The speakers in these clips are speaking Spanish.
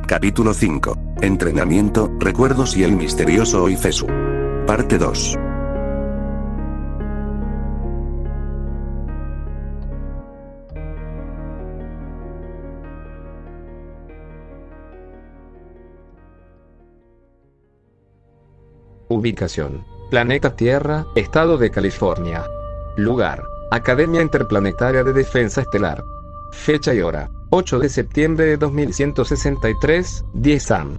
Capítulo 5. Entrenamiento, recuerdos y el misterioso Oifesu. Parte 2. Ubicación: Planeta Tierra, Estado de California. Lugar: Academia Interplanetaria de Defensa Estelar. Fecha y hora: 8 de septiembre de 2163, 10 am.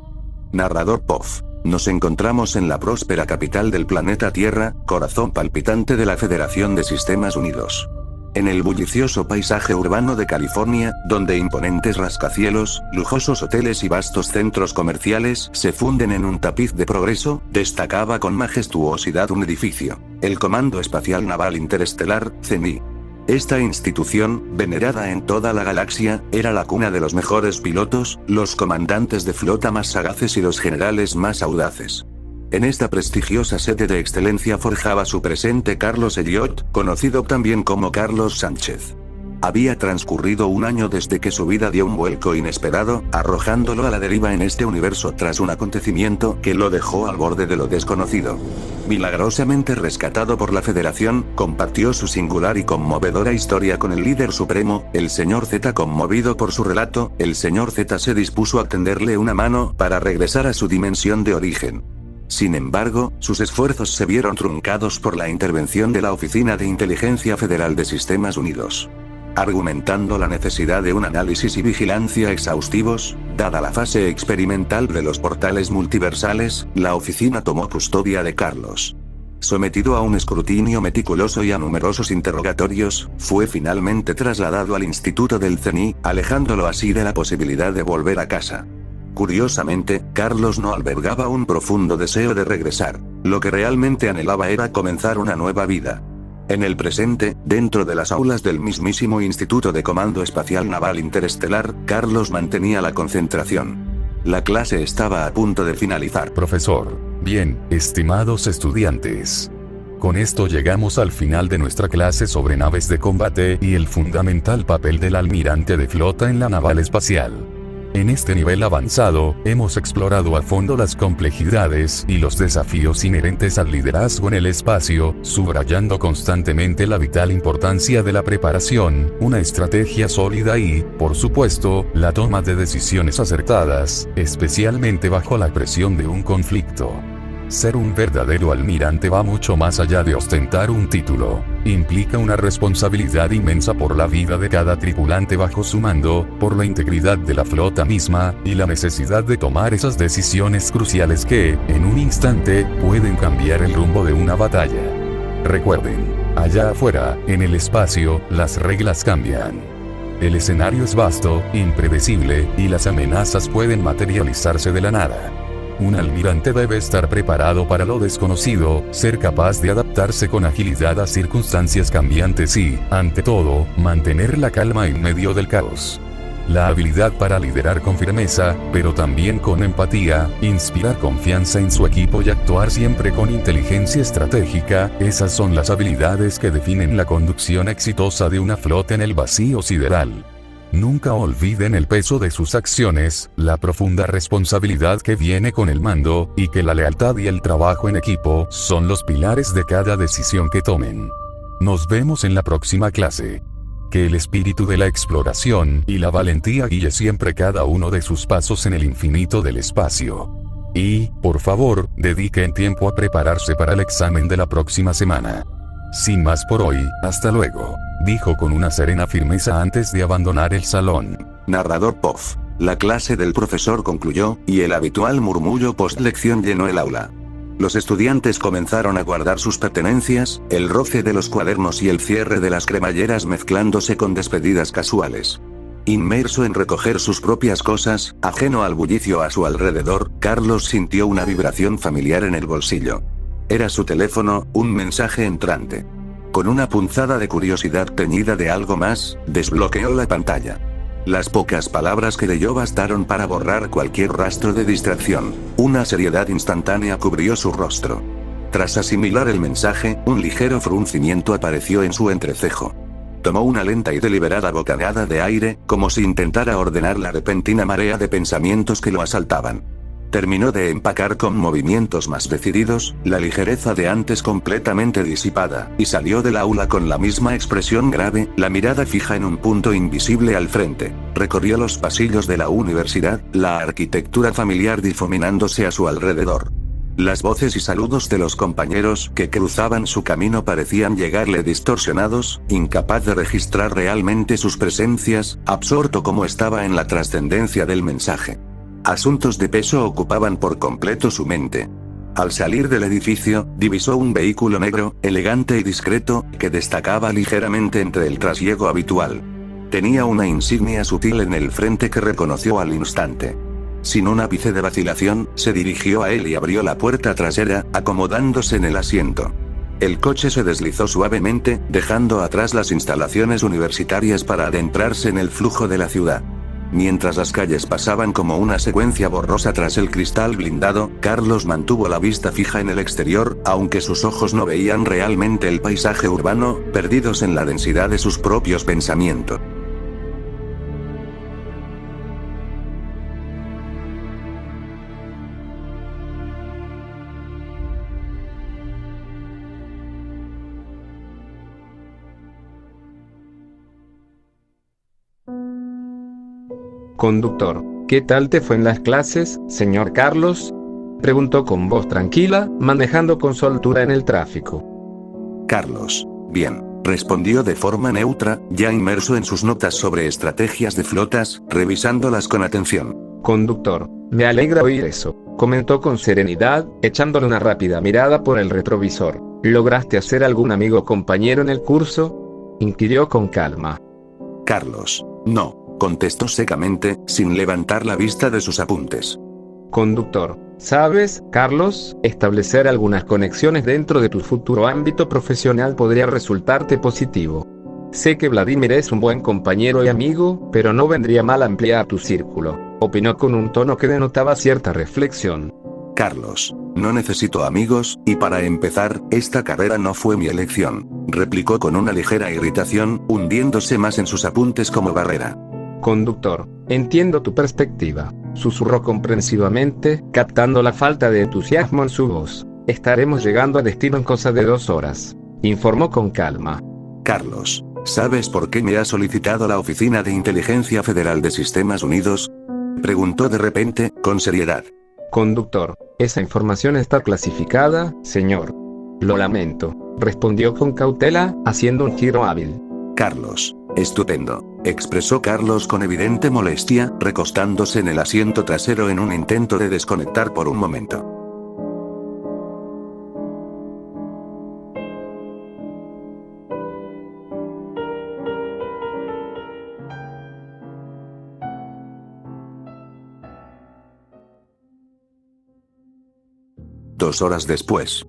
Narrador POF. Nos encontramos en la próspera capital del planeta Tierra, corazón palpitante de la Federación de Sistemas Unidos. En el bullicioso paisaje urbano de California, donde imponentes rascacielos, lujosos hoteles y vastos centros comerciales se funden en un tapiz de progreso, destacaba con majestuosidad un edificio: el Comando Espacial Naval Interestelar, CENI. Esta institución, venerada en toda la galaxia, era la cuna de los mejores pilotos, los comandantes de flota más sagaces y los generales más audaces. En esta prestigiosa sede de excelencia forjaba su presente Carlos Elliot, conocido también como Carlos Sánchez. Había transcurrido un año desde que su vida dio un vuelco inesperado, arrojándolo a la deriva en este universo tras un acontecimiento que lo dejó al borde de lo desconocido. Milagrosamente rescatado por la Federación, compartió su singular y conmovedora historia con el líder supremo, el Sr. Z. Conmovido por su relato, el Sr. Z se dispuso a tenderle una mano para regresar a su dimensión de origen. Sin embargo, sus esfuerzos se vieron truncados por la intervención de la Oficina de Inteligencia Federal de Sistemas Unidos. Argumentando la necesidad de un análisis y vigilancia exhaustivos, dada la fase experimental de los portales multiversales, la oficina tomó custodia de Carlos. Sometido a un escrutinio meticuloso y a numerosos interrogatorios, fue finalmente trasladado al instituto del CENI, alejándolo así de la posibilidad de volver a casa. Curiosamente, Carlos no albergaba un profundo deseo de regresar. Lo que realmente anhelaba era comenzar una nueva vida. En el presente, dentro de las aulas del mismísimo Instituto de Comando Espacial Naval Interestelar, Carlos mantenía la concentración. La clase estaba a punto de finalizar. Profesor. Bien, estimados estudiantes. Con esto llegamos al final de nuestra clase sobre naves de combate y el fundamental papel del almirante de flota en la naval espacial. En este nivel avanzado, hemos explorado a fondo las complejidades y los desafíos inherentes al liderazgo en el espacio, subrayando constantemente la vital importancia de la preparación, una estrategia sólida y, por supuesto, la toma de decisiones acertadas, especialmente bajo la presión de un conflicto. Ser un verdadero almirante va mucho más allá de ostentar un título. Implica una responsabilidad inmensa por la vida de cada tripulante bajo su mando, por la integridad de la flota misma, y la necesidad de tomar esas decisiones cruciales que, en un instante, pueden cambiar el rumbo de una batalla. Recuerden, allá afuera, en el espacio, las reglas cambian. El escenario es vasto, impredecible, y las amenazas pueden materializarse de la nada. Un almirante debe estar preparado para lo desconocido, ser capaz de adaptarse con agilidad a circunstancias cambiantes y, ante todo, mantener la calma en medio del caos. La habilidad para liderar con firmeza, pero también con empatía, inspirar confianza en su equipo y actuar siempre con inteligencia estratégica, esas son las habilidades que definen la conducción exitosa de una flota en el vacío sideral. Nunca olviden el peso de sus acciones, la profunda responsabilidad que viene con el mando, y que la lealtad y el trabajo en equipo son los pilares de cada decisión que tomen. Nos vemos en la próxima clase. Que el espíritu de la exploración y la valentía guíe siempre cada uno de sus pasos en el infinito del espacio. Y, por favor, dediquen tiempo a prepararse para el examen de la próxima semana. Sin más por hoy, hasta luego, dijo con una serena firmeza antes de abandonar el salón. Narrador POF. La clase del profesor concluyó, y el habitual murmullo post-lección llenó el aula. Los estudiantes comenzaron a guardar sus pertenencias, el roce de los cuadernos y el cierre de las cremalleras mezclándose con despedidas casuales. Inmerso en recoger sus propias cosas, ajeno al bullicio a su alrededor, Carlos sintió una vibración familiar en el bolsillo. Era su teléfono, un mensaje entrante. Con una punzada de curiosidad teñida de algo más, desbloqueó la pantalla. Las pocas palabras que leyó bastaron para borrar cualquier rastro de distracción. Una seriedad instantánea cubrió su rostro. Tras asimilar el mensaje, un ligero fruncimiento apareció en su entrecejo. Tomó una lenta y deliberada bocanada de aire, como si intentara ordenar la repentina marea de pensamientos que lo asaltaban. Terminó de empacar con movimientos más decididos, la ligereza de antes completamente disipada, y salió del aula con la misma expresión grave, la mirada fija en un punto invisible al frente. Recorrió los pasillos de la universidad, la arquitectura familiar difuminándose a su alrededor. Las voces y saludos de los compañeros que cruzaban su camino parecían llegarle distorsionados, incapaz de registrar realmente sus presencias, absorto como estaba en la trascendencia del mensaje. Asuntos de peso ocupaban por completo su mente. Al salir del edificio, divisó un vehículo negro, elegante y discreto, que destacaba ligeramente entre el trasiego habitual. Tenía una insignia sutil en el frente que reconoció al instante. Sin un ápice de vacilación, se dirigió a él y abrió la puerta trasera, acomodándose en el asiento. El coche se deslizó suavemente, dejando atrás las instalaciones universitarias para adentrarse en el flujo de la ciudad. Mientras las calles pasaban como una secuencia borrosa tras el cristal blindado, Carlos mantuvo la vista fija en el exterior, aunque sus ojos no veían realmente el paisaje urbano, perdidos en la densidad de sus propios pensamientos. Conductor, ¿qué tal te fue en las clases, señor Carlos? Preguntó con voz tranquila, manejando con soltura en el tráfico. Carlos, bien, respondió de forma neutra, ya inmerso en sus notas sobre estrategias de flotas, revisándolas con atención. Conductor, me alegra oír eso, comentó con serenidad, echándole una rápida mirada por el retrovisor. ¿Lograste hacer algún amigo o compañero en el curso? Inquirió con calma. Carlos, no. Contestó secamente, sin levantar la vista de sus apuntes. Conductor, ¿sabes, Carlos? Establecer algunas conexiones dentro de tu futuro ámbito profesional podría resultarte positivo. Sé que Vladimir es un buen compañero y amigo, pero no vendría mal ampliar tu círculo, opinó con un tono que denotaba cierta reflexión. Carlos, no necesito amigos, y para empezar, esta carrera no fue mi elección, replicó con una ligera irritación, hundiéndose más en sus apuntes como barrera. Conductor, entiendo tu perspectiva, susurró comprensivamente, captando la falta de entusiasmo en su voz. Estaremos llegando a destino en cosa de 2 horas, informó con calma. Carlos, ¿sabes por qué me ha solicitado la Oficina de Inteligencia Federal de Sistemas Unidos? Preguntó de repente, con seriedad. Conductor, esa información está clasificada, señor. Lo lamento, respondió con cautela, haciendo un giro hábil. Carlos, estupendo, expresó Carlos con evidente molestia, recostándose en el asiento trasero en un intento de desconectar por un momento. Dos horas después.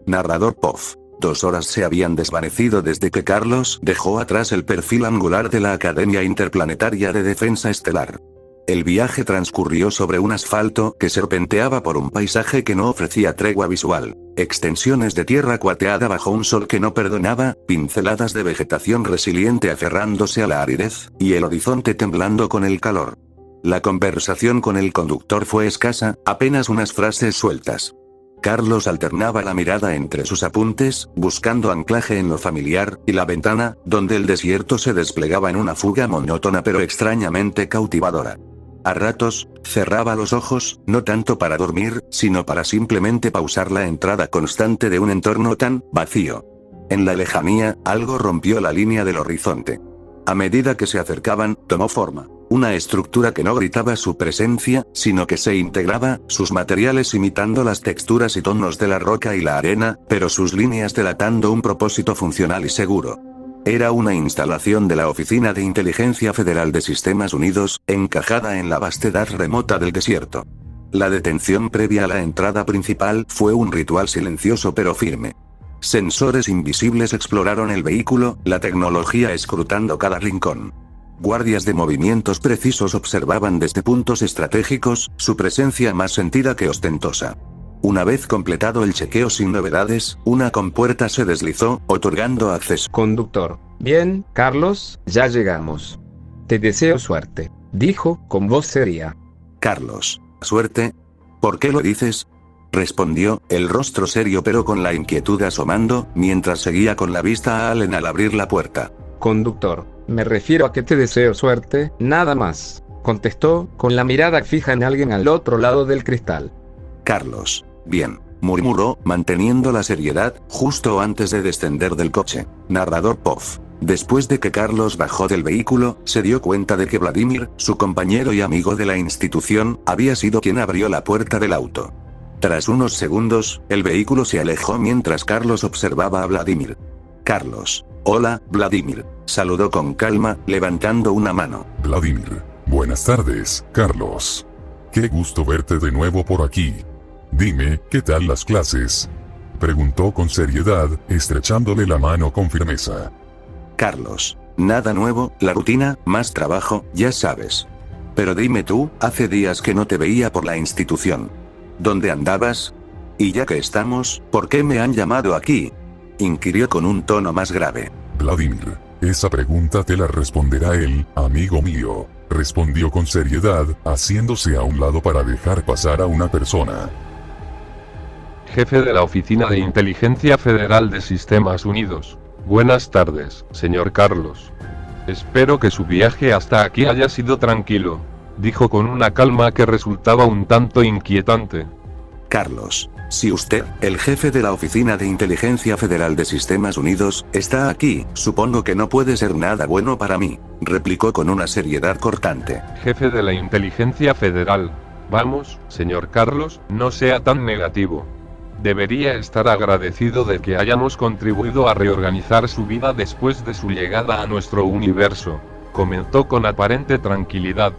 Narrador POF. 2 horas se habían desvanecido desde que Carlos dejó atrás el perfil angular de la Academia Interplanetaria de Defensa Estelar. El viaje transcurrió sobre un asfalto que serpenteaba por un paisaje que no ofrecía tregua visual. Extensiones de tierra cuateada bajo un sol que no perdonaba, pinceladas de vegetación resiliente aferrándose a la aridez, y el horizonte temblando con el calor. La conversación con el conductor fue escasa, apenas unas frases sueltas. Carlos alternaba la mirada entre sus apuntes, buscando anclaje en lo familiar, y la ventana, donde el desierto se desplegaba en una fuga monótona pero extrañamente cautivadora. A ratos, cerraba los ojos, no tanto para dormir, sino para simplemente pausar la entrada constante de un entorno tan vacío. En la lejanía, algo rompió la línea del horizonte. A medida que se acercaban, tomó forma. Una estructura que no gritaba su presencia, sino que se integraba, sus materiales imitando las texturas y tonos de la roca y la arena, pero sus líneas delatando un propósito funcional y seguro. Era una instalación de la Oficina de Inteligencia Federal de Sistemas Unidos, encajada en la vastedad remota del desierto. La detención previa a la entrada principal fue un ritual silencioso pero firme. Sensores invisibles exploraron el vehículo, la tecnología escrutando cada rincón. Guardias de movimientos precisos observaban desde puntos estratégicos, su presencia más sentida que ostentosa. Una vez completado el chequeo sin novedades, una compuerta se deslizó, otorgando acceso. Conductor. Bien, Carlos, ya llegamos. Te deseo suerte, dijo con voz seria. Carlos, ¿suerte? ¿Por qué lo dices? Respondió, el rostro serio pero con la inquietud asomando, mientras seguía con la vista a Allen al abrir la puerta. Conductor, me refiero a que te deseo suerte, nada más, contestó, con la mirada fija en alguien al otro lado del cristal. Carlos, bien, murmuró, manteniendo la seriedad, justo antes de descender del coche. Narrador POV. Después de que Carlos bajó del vehículo, se dio cuenta de que Vladimir, su compañero y amigo de la institución, había sido quien abrió la puerta del auto. Tras unos segundos, el vehículo se alejó mientras Carlos observaba a Vladimir. Carlos. Hola, Vladimir. Saludó con calma, levantando una mano. Vladimir. Buenas tardes, Carlos. Qué gusto verte de nuevo por aquí. Dime, ¿qué tal las clases? Preguntó con seriedad, estrechándole la mano con firmeza. Carlos. Nada nuevo, la rutina, más trabajo, ya sabes. Pero dime tú, hace días que no te veía por la institución. ¿Dónde andabas? Y ya que estamos, ¿por qué me han llamado aquí? Inquirió con un tono más grave. Vladimir, esa pregunta te la responderá él, amigo mío, respondió con seriedad, haciéndose a un lado para dejar pasar a una persona. Jefe de la Oficina de Inteligencia Federal de Sistemas Unidos. Buenas tardes, señor Carlos. Espero que su viaje hasta aquí haya sido tranquilo, dijo con una calma que resultaba un tanto inquietante. Carlos, si usted, el jefe de la Oficina de Inteligencia Federal de Sistemas Unidos, está aquí, supongo que no puede ser nada bueno para mí, replicó con una seriedad cortante. Jefe de la Inteligencia Federal. Vamos, señor Carlos, no sea tan negativo. Debería estar agradecido de que hayamos contribuido a reorganizar su vida después de su llegada a nuestro universo, comentó con aparente tranquilidad.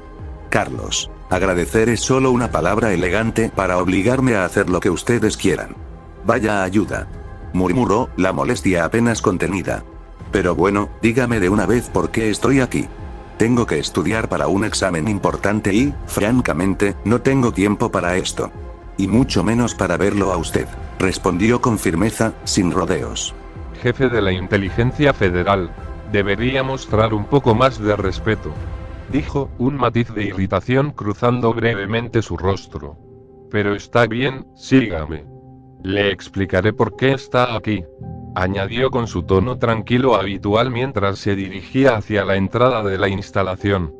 Carlos, agradecer es solo una palabra elegante para obligarme a hacer lo que ustedes quieran. Vaya ayuda. Murmuró, la molestia apenas contenida. Pero bueno, dígame de una vez por qué estoy aquí. Tengo que estudiar para un examen importante y, francamente, no tengo tiempo para esto. Y mucho menos para verlo a usted, respondió con firmeza, sin rodeos. Jefe de la Inteligencia Federal, debería mostrar un poco más de respeto, dijo, un matiz de irritación cruzando brevemente su rostro. Pero está bien, sígame. Le explicaré por qué está aquí, añadió con su tono tranquilo habitual mientras se dirigía hacia la entrada de la instalación.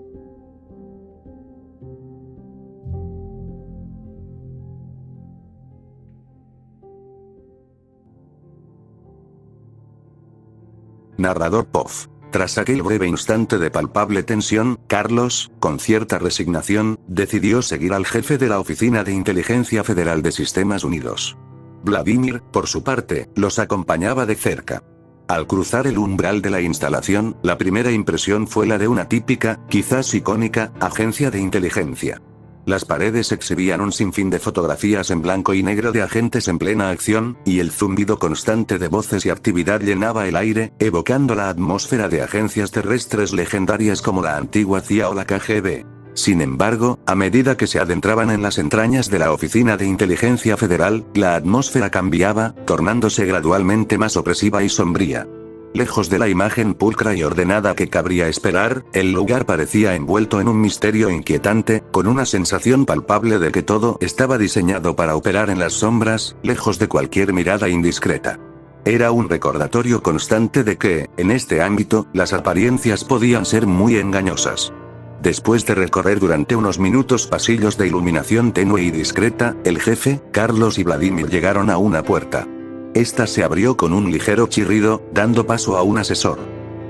Narrador POV. Tras aquel breve instante de palpable tensión, Carlos, con cierta resignación, decidió seguir al jefe de la Oficina de Inteligencia Federal de Sistemas Unidos. Vladimir, por su parte, los acompañaba de cerca. Al cruzar el umbral de la instalación, la primera impresión fue la de una típica, quizás icónica, agencia de inteligencia. Las paredes exhibían un sinfín de fotografías en blanco y negro de agentes en plena acción, y el zumbido constante de voces y actividad llenaba el aire, evocando la atmósfera de agencias terrestres legendarias como la antigua CIA o la KGB. Sin embargo, a medida que se adentraban en las entrañas de la Oficina de Inteligencia Federal, la atmósfera cambiaba, tornándose gradualmente más opresiva y sombría. Lejos de la imagen pulcra y ordenada que cabría esperar, el lugar parecía envuelto en un misterio inquietante, con una sensación palpable de que todo estaba diseñado para operar en las sombras, lejos de cualquier mirada indiscreta. Era un recordatorio constante de que, en este ámbito, las apariencias podían ser muy engañosas. Después de recorrer durante unos minutos pasillos de iluminación tenue y discreta, el jefe, Carlos y Vladimir llegaron a una puerta. Esta se abrió con un ligero chirrido, dando paso a un asesor.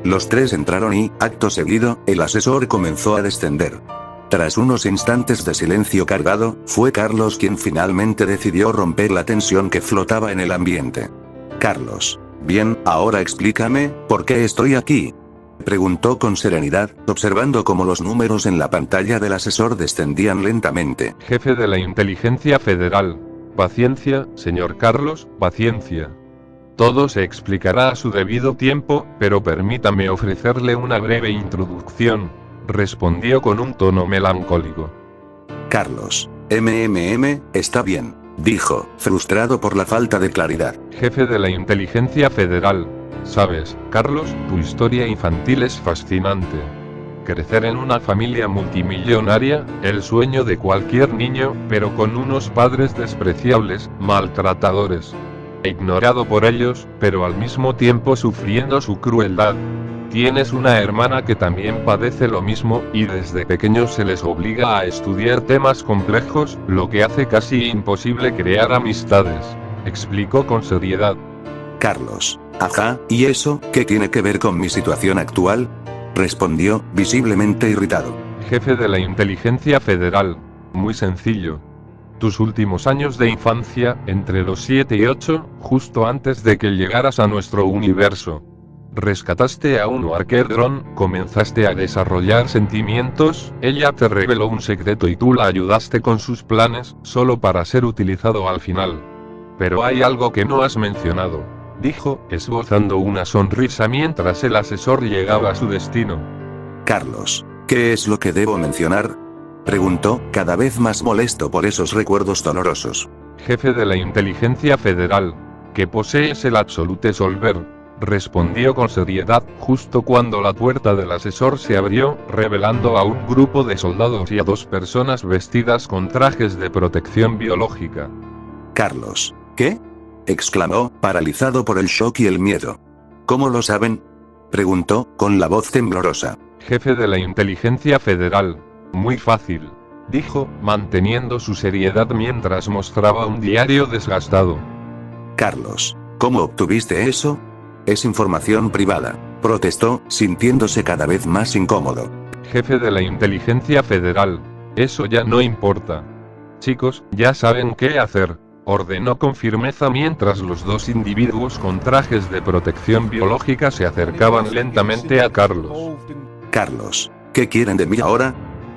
Los tres entraron y, acto seguido, el asesor comenzó a descender. Tras unos instantes de silencio cargado, fue Carlos quien finalmente decidió romper la tensión que flotaba en el ambiente. Carlos. Bien, ahora explícame, ¿por qué estoy aquí? Preguntó con serenidad, observando cómo los números en la pantalla del asesor descendían lentamente. Jefe de la Inteligencia Federal. Paciencia, señor Carlos, paciencia. Todo se explicará a su debido tiempo, pero permítame ofrecerle una breve introducción, respondió con un tono melancólico. Carlos. Está bien. dijo, frustrado por la falta de claridad. Jefe de la Inteligencia Federal. Sabes, Carlos, tu historia infantil es fascinante. Crecer en una familia multimillonaria, el sueño de cualquier niño, pero con unos padres despreciables, maltratadores. Ignorado por ellos, pero al mismo tiempo sufriendo su crueldad. Tienes una hermana que también padece lo mismo, y desde pequeños se les obliga a estudiar temas complejos, lo que hace casi imposible crear amistades. Explicó con seriedad. Carlos. Ajá, ¿y eso qué tiene que ver con mi situación actual? Respondió, visiblemente irritado. Jefe de la Inteligencia Federal. Muy sencillo. Tus últimos años de infancia, entre los 7 y 8, justo antes de que llegaras a nuestro universo. Rescataste a un Walker Drone, comenzaste a desarrollar sentimientos, ella te reveló un secreto y tú la ayudaste con sus planes, solo para ser utilizado al final. Pero hay algo que no has mencionado, dijo, esbozando una sonrisa mientras el asesor llegaba a su destino. Carlos, ¿qué es lo que debo mencionar? Preguntó, cada vez más molesto por esos recuerdos dolorosos. Jefe de la Inteligencia Federal, que posees el Absolute Solver. Respondió con seriedad, justo cuando la puerta del asesor se abrió, revelando a un grupo de soldados y a 2 personas vestidas con trajes de protección biológica. Carlos, ¿qué? Exclamó, paralizado por el shock y el miedo. ¿Cómo lo saben? Preguntó, con la voz temblorosa. Jefe de la Inteligencia Federal. Muy fácil, dijo, manteniendo su seriedad mientras mostraba un diario desgastado. Carlos, ¿cómo obtuviste eso? Es información privada, protestó, sintiéndose cada vez más incómodo. Jefe de la Inteligencia Federal. Eso ya no importa. Chicos, ya saben qué hacer, ordenó con firmeza mientras los 2 individuos con trajes de protección biológica se acercaban lentamente a Carlos. Carlos, ¿qué quieren de mí ahora?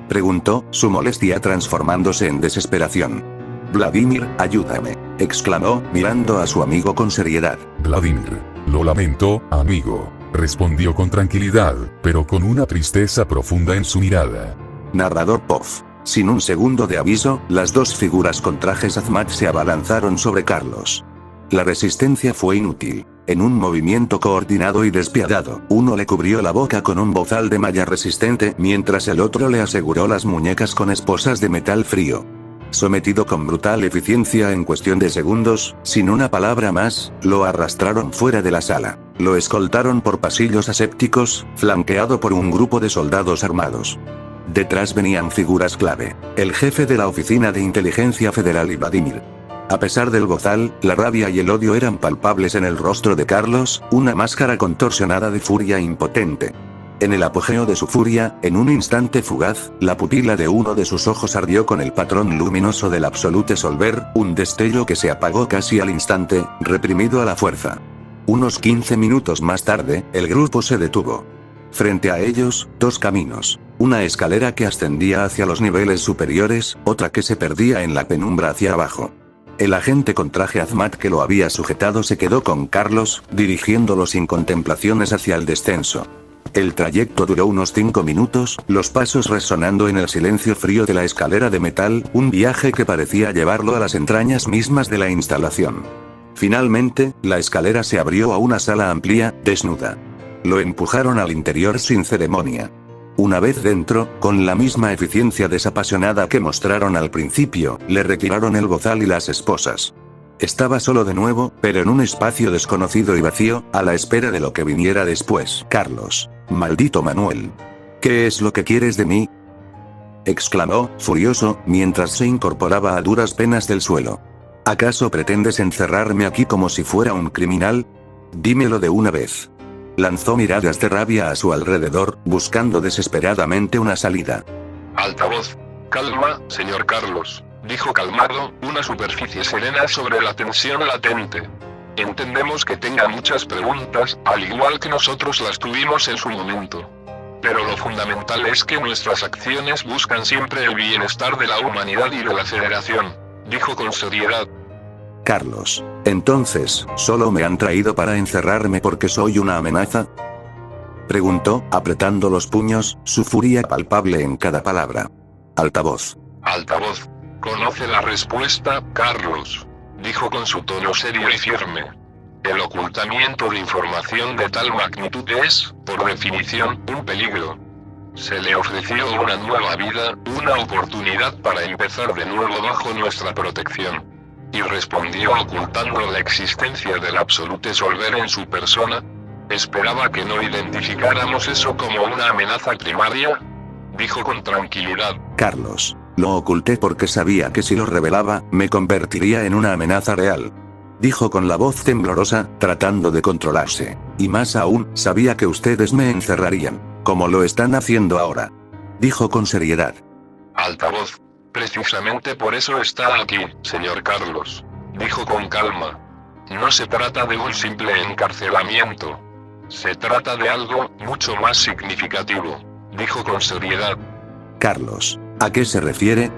Preguntó, su molestia transformándose en desesperación. Vladimir, ayúdame, exclamó, mirando a su amigo con seriedad. Vladimir, lo lamento, amigo, respondió con tranquilidad, pero con una tristeza profunda en su mirada. Narrador POV. Sin un segundo de aviso, las 2 figuras con trajes Hazmat se abalanzaron sobre Carlos. La resistencia fue inútil. En un movimiento coordinado y despiadado, uno le cubrió la boca con un bozal de malla resistente, mientras el otro le aseguró las muñecas con esposas de metal frío. Sometido con brutal eficiencia en cuestión de segundos, sin una palabra más, lo arrastraron fuera de la sala. Lo escoltaron por pasillos asépticos, flanqueado por un grupo de soldados armados. Detrás venían figuras clave: el jefe de la Oficina de Inteligencia Federal y Vladimir. A pesar del bozal, la rabia y el odio eran palpables en el rostro de Carlos, una máscara contorsionada de furia impotente. En el apogeo de su furia, en un instante fugaz, la pupila de uno de sus ojos ardió con el patrón luminoso del Absolute Solver, un destello que se apagó casi al instante, reprimido a la fuerza. Unos 15 minutos más tarde, el grupo se detuvo. Frente a ellos, 2 caminos. Una escalera que ascendía hacia los niveles superiores, otra que se perdía en la penumbra hacia abajo. El agente con traje Hazmat que lo había sujetado se quedó con Carlos, dirigiéndolo sin contemplaciones hacia el descenso. El trayecto duró unos 5 minutos, los pasos resonando en el silencio frío de la escalera de metal, un viaje que parecía llevarlo a las entrañas mismas de la instalación. Finalmente, la escalera se abrió a una sala amplia, desnuda. Lo empujaron al interior sin ceremonia. Una vez dentro, con la misma eficiencia desapasionada que mostraron al principio, le retiraron el bozal y las esposas. Estaba solo de nuevo, pero en un espacio desconocido y vacío, a la espera de lo que viniera después. Carlos, maldito Manuel. ¿Qué es lo que quieres de mí? Exclamó, furioso, mientras se incorporaba a duras penas del suelo. ¿Acaso pretendes encerrarme aquí como si fuera un criminal? Dímelo de una vez. Lanzó miradas de rabia a su alrededor, buscando desesperadamente una salida. Altavoz. Calma, señor Carlos, dijo calmado, una superficie serena sobre la tensión latente. Entendemos que tenga muchas preguntas, al igual que nosotros las tuvimos en su momento. Pero lo fundamental es que nuestras acciones buscan siempre el bienestar de la humanidad y de la Federación, dijo con seriedad. Carlos, entonces, ¿solo me han traído para encerrarme porque soy una amenaza? Preguntó, apretando los puños, su furia palpable en cada palabra. Altavoz. Altavoz. Conoce la respuesta, Carlos, dijo con su tono serio y firme. El ocultamiento de información de tal magnitud es, por definición, un peligro. Se le ofreció una nueva vida, una oportunidad para empezar de nuevo bajo nuestra protección. Y respondió ocultando la existencia del Absolute Solver en su persona. ¿Esperaba que no identificáramos eso como una amenaza primaria? Dijo con tranquilidad. Carlos, lo oculté porque sabía que si lo revelaba, me convertiría en una amenaza real. Dijo con la voz temblorosa, tratando de controlarse. Y más aún, sabía que ustedes me encerrarían, como lo están haciendo ahora. Dijo con seriedad. Altavoz. Precisamente por eso está aquí, señor Carlos. Dijo con calma. No se trata de un simple encarcelamiento. Se trata de algo mucho más significativo. Dijo con seriedad. Carlos, ¿a qué se refiere?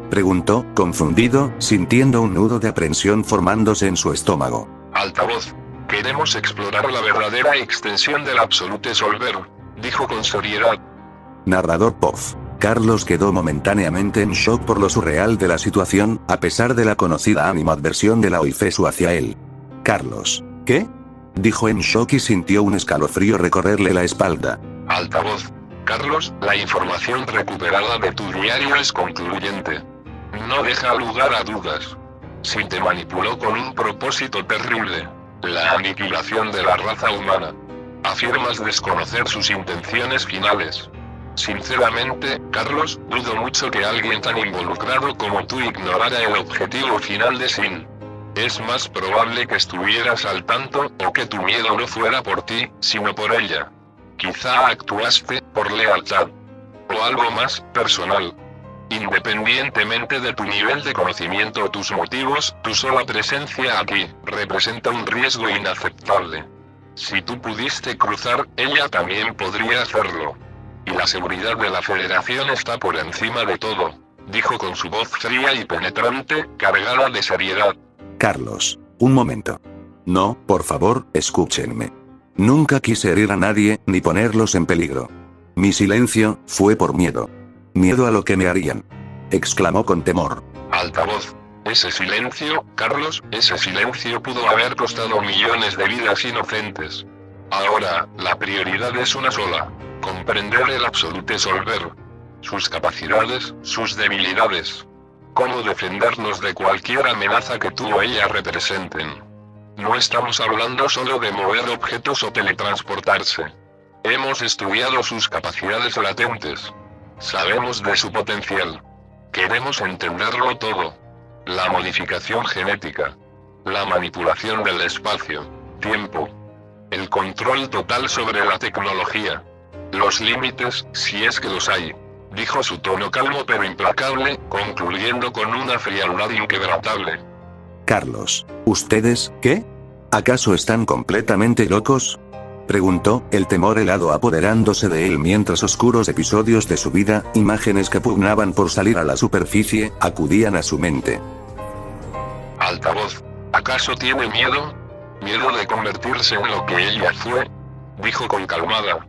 Preguntó, confundido, sintiendo un nudo de aprensión formándose en su estómago. Altavoz. Queremos explorar la verdadera extensión del Absolute Solver. Dijo con seriedad. Narrador POV. Carlos quedó momentáneamente en shock por lo surreal de la situación, a pesar de la conocida animadversión de la Oifesu hacia él. Carlos, ¿qué? Dijo en shock y sintió un escalofrío recorrerle la espalda. Altavoz. Carlos, la información recuperada de tu diario es concluyente. No deja lugar a dudas. Si te manipuló con un propósito terrible, la aniquilación de la raza humana. Afirmas desconocer sus intenciones finales. Sinceramente, Carlos, dudo mucho que alguien tan involucrado como tú ignorara el objetivo final de Sin. Es más probable que estuvieras al tanto, o que tu miedo no fuera por ti, sino por ella. Quizá actuaste, por lealtad. O algo más, personal. Independientemente de tu nivel de conocimiento o tus motivos, tu sola presencia aquí, representa un riesgo inaceptable. Si tú pudiste cruzar, ella también podría hacerlo. Y la seguridad de la Federación está por encima de todo, dijo con su voz fría y penetrante, cargada de seriedad. Carlos, un momento. No, por favor, escúchenme. Nunca quise herir a nadie, ni ponerlos en peligro. Mi silencio, fue por miedo. Miedo a lo que me harían. Exclamó con temor. Altavoz. Ese silencio, Carlos, ese silencio pudo haber costado millones de vidas inocentes. Ahora, la prioridad es una sola. Comprender el Absolute Solver. Sus capacidades, sus debilidades. Cómo defendernos de cualquier amenaza que tú o ella representen. No estamos hablando solo de mover objetos o teletransportarse. Hemos estudiado sus capacidades latentes. Sabemos de su potencial. Queremos entenderlo todo. La modificación genética. La manipulación del espacio, tiempo. El control total sobre la tecnología. Los límites, si es que los hay. Dijo su tono calmo pero implacable, concluyendo con una frialdad inquebrantable. Carlos, ¿ustedes, qué? ¿Acaso están completamente locos? Preguntó, el temor helado apoderándose de él mientras oscuros episodios de su vida, imágenes que pugnaban por salir a la superficie, acudían a su mente. Altavoz. ¿Acaso tiene miedo? ¿Miedo de convertirse en lo que ella fue? Dijo con calmada.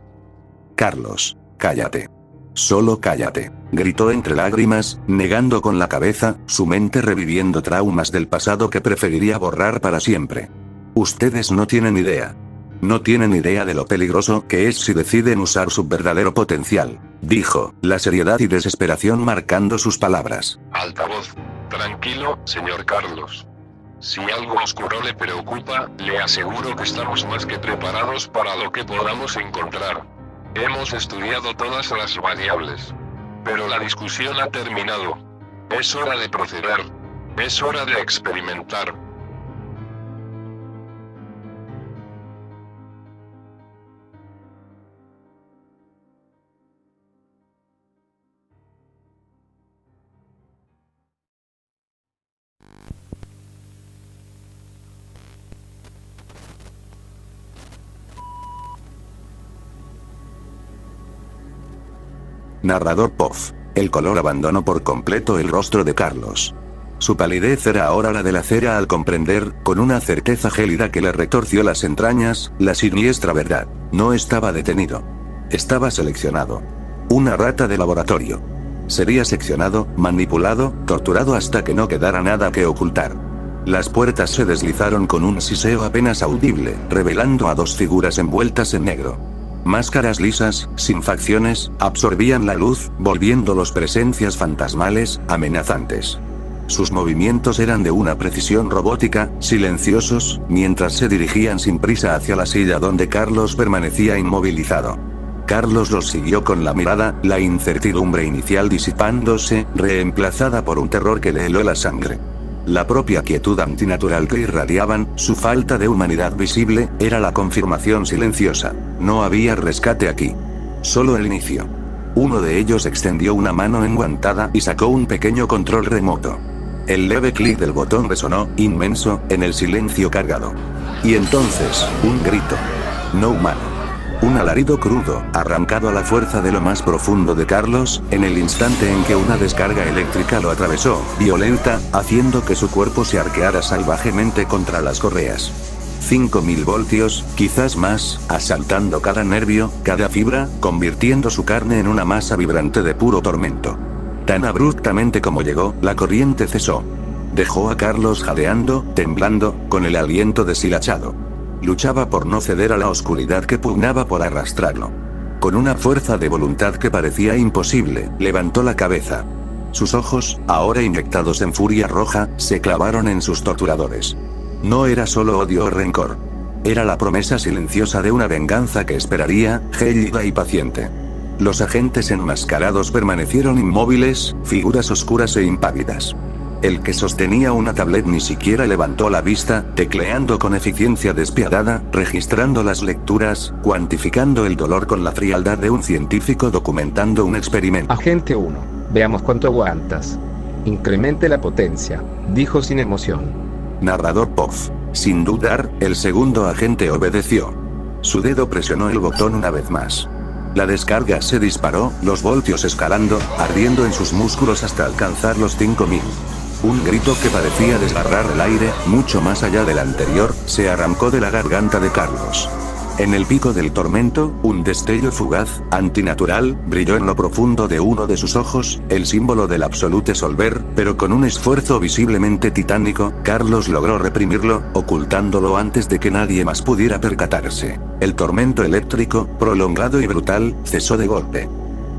Carlos, cállate. Solo cállate, gritó entre lágrimas, negando con la cabeza, su mente reviviendo traumas del pasado que preferiría borrar para siempre. Ustedes no tienen idea. No tienen idea de lo peligroso que es si deciden usar su verdadero potencial, dijo, la seriedad y desesperación marcando sus palabras. Altavoz. Tranquilo, señor Carlos. Si algo oscuro le preocupa, le aseguro que estamos más que preparados para lo que podamos encontrar. Hemos estudiado todas las variables. Pero la discusión ha terminado. Es hora de proceder. Es hora de experimentar. Narrador POV. El color abandonó por completo el rostro de Carlos. Su palidez era ahora la de la cera al comprender, con una certeza gélida que le retorció las entrañas, la siniestra verdad. No estaba detenido. Estaba seleccionado. Una rata de laboratorio. Sería seccionado, manipulado, torturado hasta que no quedara nada que ocultar. Las puertas se deslizaron con un siseo apenas audible, revelando a dos figuras envueltas en negro. Máscaras lisas, sin facciones, absorbían la luz, volviéndolos presencias fantasmales, amenazantes. Sus movimientos eran de una precisión robótica, silenciosos, mientras se dirigían sin prisa hacia la silla donde Carlos permanecía inmovilizado. Carlos los siguió con la mirada, la incertidumbre inicial disipándose, reemplazada por un terror que le heló la sangre. La propia quietud antinatural que irradiaban, su falta de humanidad visible, era la confirmación silenciosa. No había rescate aquí. Solo el inicio. Uno de ellos extendió una mano enguantada y sacó un pequeño control remoto. El leve clic del botón resonó, inmenso, en el silencio cargado. Y entonces, un grito. No humano. Un alarido crudo, arrancado a la fuerza de lo más profundo de Carlos, en el instante en que una descarga eléctrica lo atravesó, violenta, haciendo que su cuerpo se arqueara salvajemente contra las correas. 5000 voltios, quizás más, asaltando cada nervio, cada fibra, convirtiendo su carne en una masa vibrante de puro tormento. Tan abruptamente como llegó, la corriente cesó. Dejó a Carlos jadeando, temblando, con el aliento deshilachado. Luchaba por no ceder a la oscuridad que pugnaba por arrastrarlo. Con una fuerza de voluntad que parecía imposible, levantó la cabeza. Sus ojos, ahora inyectados en furia roja, se clavaron en sus torturadores. No era solo odio o rencor. Era la promesa silenciosa de una venganza que esperaría, gélida y paciente. Los agentes enmascarados permanecieron inmóviles, figuras oscuras e impávidas. El que sostenía una tablet ni siquiera levantó la vista, tecleando con eficiencia despiadada, registrando las lecturas, cuantificando el dolor con la frialdad de un científico documentando un experimento. Agente 1, veamos cuánto aguantas. Incremente la potencia, dijo sin emoción. Narrador POF. Sin dudar, el segundo agente obedeció. Su dedo presionó el botón una vez más. La descarga se disparó, los voltios escalando, ardiendo en sus músculos hasta alcanzar los 5000. Un grito que parecía desgarrar el aire, mucho más allá del anterior, se arrancó de la garganta de Carlos. En el pico del tormento, un destello fugaz, antinatural, brilló en lo profundo de uno de sus ojos, el símbolo del absolute solver, pero con un esfuerzo visiblemente titánico, Carlos logró reprimirlo, ocultándolo antes de que nadie más pudiera percatarse. El tormento eléctrico, prolongado y brutal, cesó de golpe.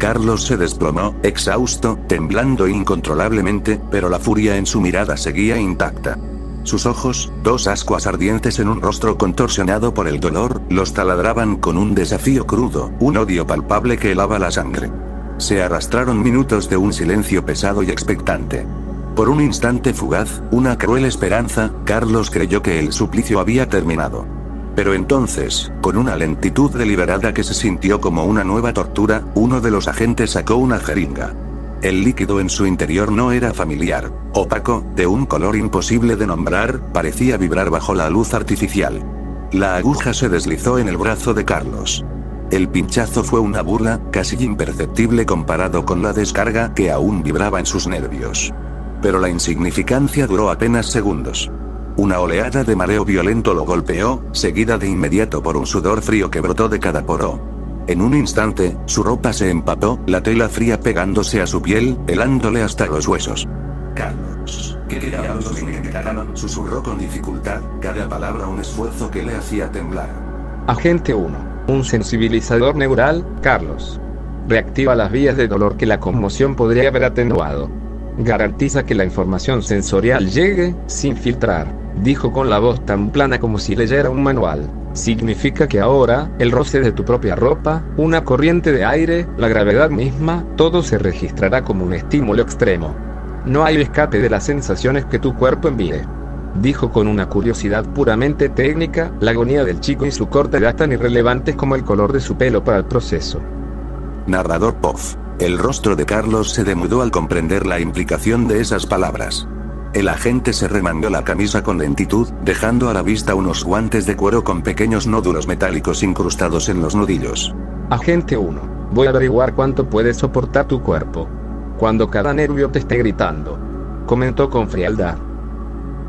Carlos se desplomó, exhausto, temblando incontrolablemente, pero la furia en su mirada seguía intacta. Sus ojos, dos ascuas ardientes en un rostro contorsionado por el dolor, los taladraban con un desafío crudo, un odio palpable que helaba la sangre. Se arrastraron minutos de un silencio pesado y expectante. Por un instante fugaz, una cruel esperanza, Carlos creyó que el suplicio había terminado. Pero entonces, con una lentitud deliberada que se sintió como una nueva tortura, uno de los agentes sacó una jeringa. El líquido en su interior no era familiar, opaco, de un color imposible de nombrar, parecía vibrar bajo la luz artificial. La aguja se deslizó en el brazo de Carlos. El pinchazo fue una burla, casi imperceptible comparado con la descarga que aún vibraba en sus nervios. Pero la insignificancia duró apenas segundos. Una oleada de mareo violento lo golpeó, seguida de inmediato por un sudor frío que brotó de cada poro. En un instante, su ropa se empapó, la tela fría pegándose a su piel, helándole hasta los huesos. Carlos, ¿qué diablos significaban? Susurró con dificultad, cada palabra un esfuerzo que le hacía temblar. Agente 1, un sensibilizador neural, Carlos. Reactiva las vías de dolor que la conmoción podría haber atenuado. Garantiza que la información sensorial llegue, sin filtrar, dijo con la voz tan plana como si leyera un manual. Significa que ahora, el roce de tu propia ropa, una corriente de aire, la gravedad misma, todo se registrará como un estímulo extremo. No hay escape de las sensaciones que tu cuerpo envíe. Dijo con una curiosidad puramente técnica, la agonía del chico y su corte edad tan irrelevantes como el color de su pelo para el proceso. Narrador POF. El rostro de Carlos se demudó al comprender la implicación de esas palabras. El agente se remangó la camisa con lentitud, dejando a la vista unos guantes de cuero con pequeños nódulos metálicos incrustados en los nudillos. Agente 1, voy a averiguar cuánto puede soportar tu cuerpo. Cuando cada nervio te esté gritando. Comentó con frialdad.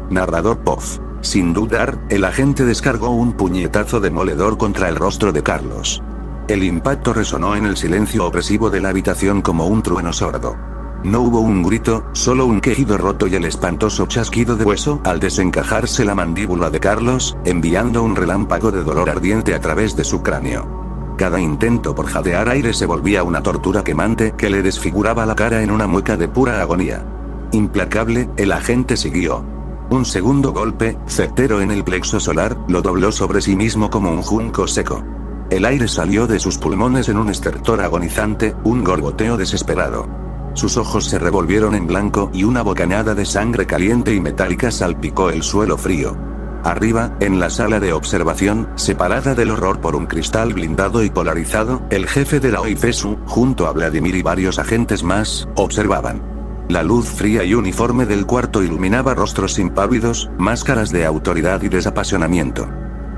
Narrador POF. Sin dudar, el agente descargó un puñetazo demoledor contra el rostro de Carlos. El impacto resonó en el silencio opresivo de la habitación como un trueno sordo. No hubo un grito, solo un quejido roto y el espantoso chasquido de hueso al desencajarse la mandíbula de Carlos, enviando un relámpago de dolor ardiente a través de su cráneo. Cada intento por jadear aire se volvía una tortura quemante que le desfiguraba la cara en una mueca de pura agonía. Implacable, el agente siguió. Un segundo golpe, certero en el plexo solar, lo dobló sobre sí mismo como un junco seco. El aire salió de sus pulmones en un estertor agonizante, un gorgoteo desesperado. Sus ojos se revolvieron en blanco y una bocanada de sangre caliente y metálica salpicó el suelo frío. Arriba, en la sala de observación, separada del horror por un cristal blindado y polarizado, el jefe de la OIFESU, junto a Vladimir y varios agentes más, observaban. La luz fría y uniforme del cuarto iluminaba rostros impávidos, máscaras de autoridad y desapasionamiento.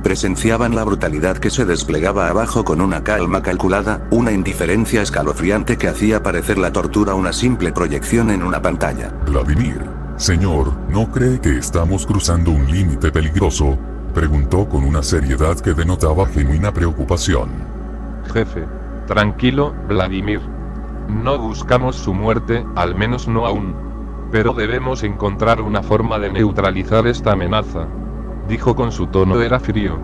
Presenciaban la brutalidad que se desplegaba abajo con una calma calculada, una indiferencia escalofriante que hacía parecer la tortura una simple proyección en una pantalla. Vladimir, señor, ¿no cree que estamos cruzando un límite peligroso? Preguntó con una seriedad que denotaba genuina preocupación. Jefe, tranquilo, Vladimir. No buscamos su muerte, al menos no aún. Pero debemos encontrar una forma de neutralizar esta amenaza. Dijo con su tono era frío.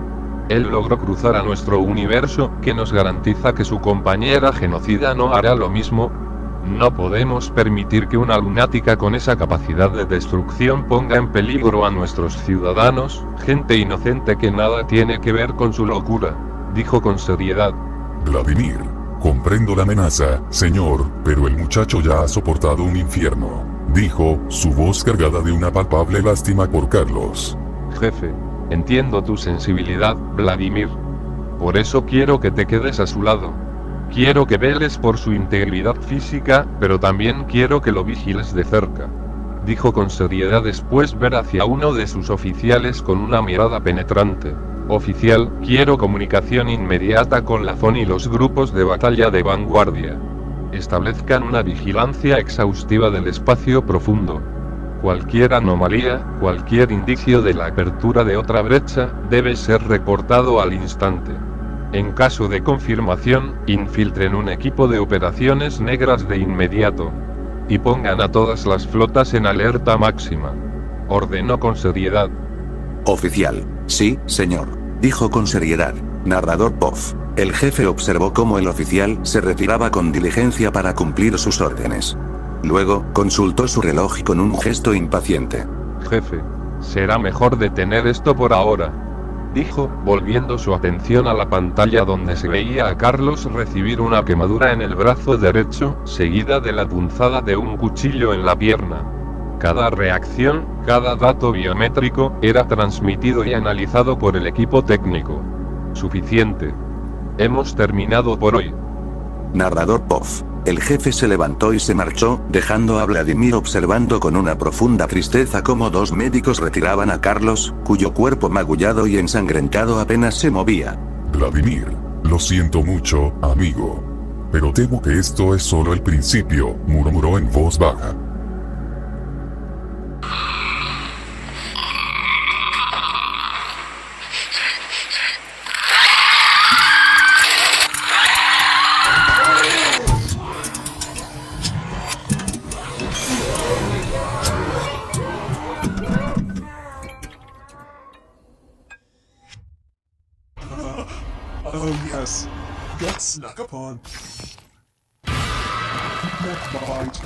Él logró cruzar a nuestro universo, que nos garantiza que su compañera genocida no hará lo mismo. No podemos permitir que una lunática con esa capacidad de destrucción ponga en peligro a nuestros ciudadanos, gente inocente que nada tiene que ver con su locura. Dijo con seriedad. Vladimir, comprendo la amenaza, señor, pero el muchacho ya ha soportado un infierno. Dijo, su voz cargada de una palpable lástima por Carlos. Jefe, entiendo tu sensibilidad, Vladimir. Por eso quiero que te quedes a su lado. Quiero que veles por su integridad física, pero también quiero que lo vigiles de cerca. Dijo con seriedad después ver hacia uno de sus oficiales con una mirada penetrante. Oficial, quiero comunicación inmediata con la zona y los grupos de batalla de vanguardia. Establezcan una vigilancia exhaustiva del espacio profundo. Cualquier anomalía, cualquier indicio de la apertura de otra brecha, debe ser reportado al instante. En caso de confirmación, infiltren un equipo de operaciones negras de inmediato. Y pongan a todas las flotas en alerta máxima. Ordenó con seriedad. Oficial. Sí, señor. Dijo con seriedad. Narrador POF. El jefe observó cómo el oficial se retiraba con diligencia para cumplir sus órdenes. Luego, consultó su reloj con un gesto impaciente. Jefe, será mejor detener esto por ahora. Dijo, volviendo su atención a la pantalla donde se veía a Carlos recibir una quemadura en el brazo derecho, seguida de la punzada de un cuchillo en la pierna. Cada reacción, cada dato biométrico, era transmitido y analizado por el equipo técnico. Suficiente. Hemos terminado por hoy. Narrador POF. El jefe se levantó y se marchó, dejando a Vladimir observando con una profunda tristeza cómo dos médicos retiraban a Carlos, cuyo cuerpo magullado y ensangrentado apenas se movía. Vladimir, lo siento mucho, amigo. Pero temo que esto es solo el principio, murmuró en voz baja. Oh yes, get snuck upon. Neck bite.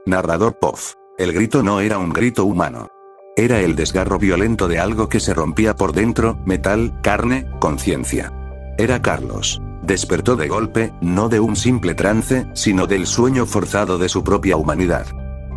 Narrador POF. El grito no era un grito humano. Era el desgarro violento de algo que se rompía por dentro, metal, carne, conciencia. Era Carlos. Despertó de golpe, no de un simple trance, sino del sueño forzado de su propia humanidad.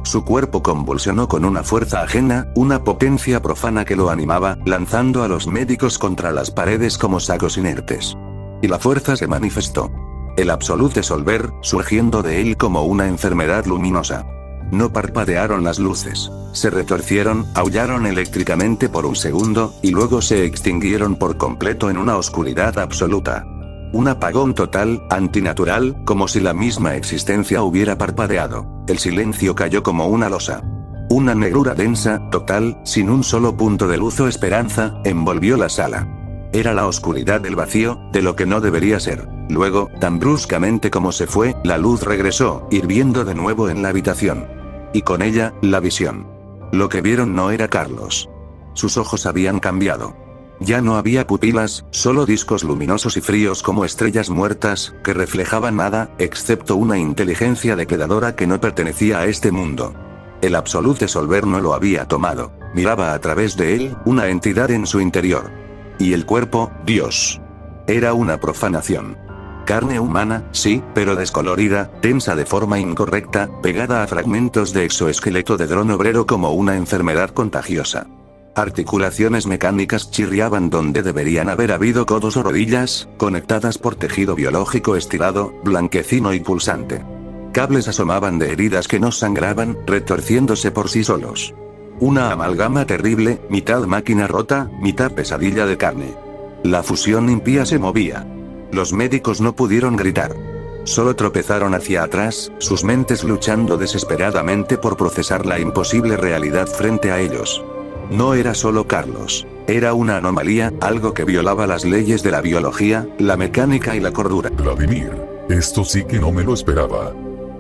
Su cuerpo convulsionó con una fuerza ajena, una potencia profana que lo animaba, lanzando a los médicos contra las paredes como sacos inertes. Y la fuerza se manifestó. El absolute solver, surgiendo de él como una enfermedad luminosa. No parpadearon las luces. Se retorcieron, aullaron eléctricamente por un segundo, y luego se extinguieron por completo en una oscuridad absoluta. Un apagón total, antinatural, como si la misma existencia hubiera parpadeado. El silencio cayó como una losa. Una negrura densa, total, sin un solo punto de luz o esperanza, envolvió la sala. Era la oscuridad del vacío, de lo que no debería ser. Luego, tan bruscamente como se fue, la luz regresó, hirviendo de nuevo en la habitación. Y con ella, la visión. Lo que vieron no era Carlos. Sus ojos habían cambiado. Ya no había pupilas, solo discos luminosos y fríos como estrellas muertas, que reflejaban nada, excepto una inteligencia depredadora que no pertenecía a este mundo. El Absolute Solver no lo había tomado. Miraba a través de él, una entidad en su interior. Y el cuerpo, Dios. Era una profanación. Carne humana, sí, pero descolorida, tensa de forma incorrecta, pegada a fragmentos de exoesqueleto de dron obrero como una enfermedad contagiosa. Articulaciones mecánicas chirriaban donde deberían haber habido codos o rodillas, conectadas por tejido biológico estirado, blanquecino y pulsante. Cables asomaban de heridas que no sangraban, retorciéndose por sí solos. Una amalgama terrible, mitad máquina rota, mitad pesadilla de carne. La fusión impía se movía. Los médicos no pudieron gritar. Solo tropezaron hacia atrás, sus mentes luchando desesperadamente por procesar la imposible realidad frente a ellos. No era solo Carlos. Era una anomalía, algo que violaba las leyes de la biología, la mecánica y la cordura. Vladimir, esto sí que no me lo esperaba.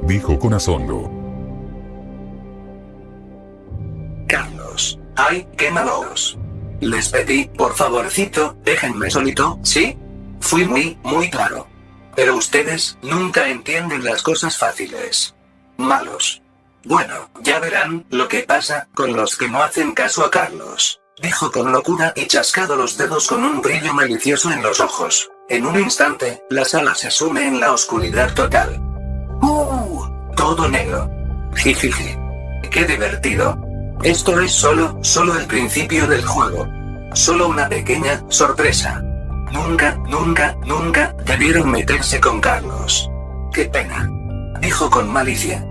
Dijo con asombro. Carlos. ¡Ay, qué malos! Les pedí, por favorcito, déjenme solito, ¿sí? Fui muy claro. Pero ustedes, nunca entienden las cosas fáciles. Malos. Bueno, ya verán lo que pasa con los que no hacen caso a Carlos, dijo con locura y chascado los dedos con un brillo malicioso en los ojos. En un instante, la sala se sume en la oscuridad total. Todo negro. Jijiji. Qué divertido. Esto es solo el principio del juego. Solo una pequeña sorpresa. Nunca debieron meterse con Carlos. Qué pena. Dijo con malicia.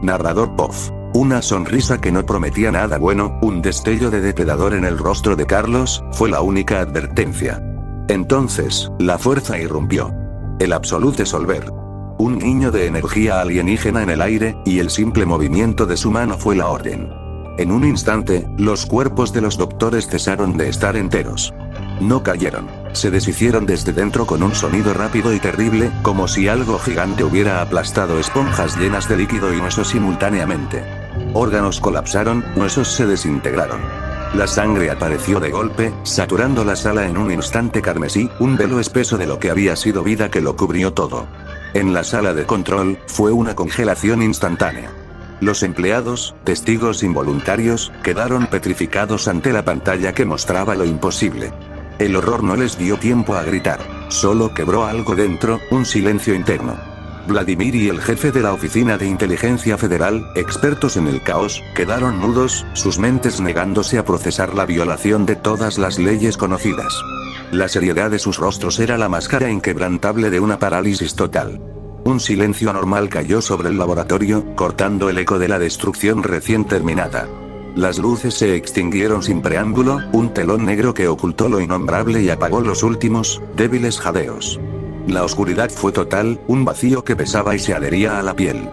Narrador Puff. Una sonrisa que no prometía nada bueno, un destello de depredador en el rostro de Carlos, fue la única advertencia. Entonces, la fuerza irrumpió. El Absolute Solver. Un guiño de energía alienígena en el aire, y el simple movimiento de su mano fue la orden. En un instante, los cuerpos de los doctores cesaron de estar enteros. No cayeron, se deshicieron desde dentro con un sonido rápido y terrible, como si algo gigante hubiera aplastado esponjas llenas de líquido y huesos simultáneamente. Órganos colapsaron, huesos se desintegraron. La sangre apareció de golpe, saturando la sala en un instante carmesí, un velo espeso de lo que había sido vida que lo cubrió todo. En la sala de control, fue una congelación instantánea. Los empleados, testigos involuntarios, quedaron petrificados ante la pantalla que mostraba lo imposible. El horror no les dio tiempo a gritar, solo quebró algo dentro, un silencio interno. Vladimir y el jefe de la Oficina de Inteligencia Federal, expertos en el caos, quedaron mudos, sus mentes negándose a procesar la violación de todas las leyes conocidas. La seriedad de sus rostros era la máscara inquebrantable de una parálisis total. Un silencio anormal cayó sobre el laboratorio, cortando el eco de la destrucción recién terminada. Las luces se extinguieron sin preámbulo, un telón negro que ocultó lo innombrable y apagó los últimos, débiles jadeos. La oscuridad fue total, un vacío que pesaba y se adhería a la piel.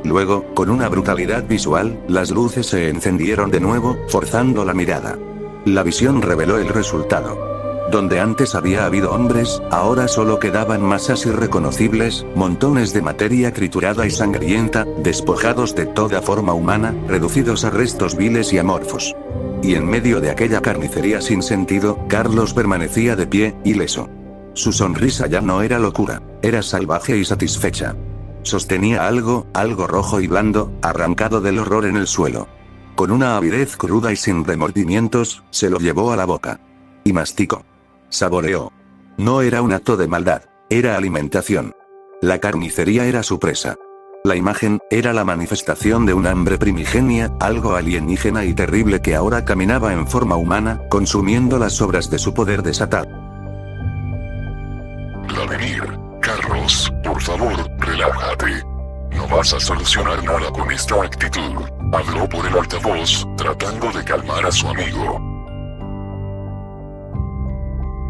Luego, con una brutalidad visual, las luces se encendieron de nuevo, forzando la mirada. La visión reveló el resultado. Donde antes había habido hombres, ahora solo quedaban masas irreconocibles, montones de materia triturada y sangrienta, despojados de toda forma humana, reducidos a restos viles y amorfos. Y en medio de aquella carnicería sin sentido, Carlos permanecía de pie, ileso. Su sonrisa ya no era locura, era salvaje y satisfecha. Sostenía algo rojo y blando, arrancado del horror en el suelo. Con una avidez cruda y sin remordimientos, se lo llevó a la boca. Y masticó. Saboreó. No era un acto de maldad, era alimentación. La carnicería era su presa. La imagen, era la manifestación de un hambre primigenia, algo alienígena y terrible que ahora caminaba en forma humana, consumiendo las sobras de su poder desatado. Vladimir, Carlos, por favor, relájate. No vas a solucionar nada con esta actitud. Habló por el altavoz, tratando de calmar a su amigo.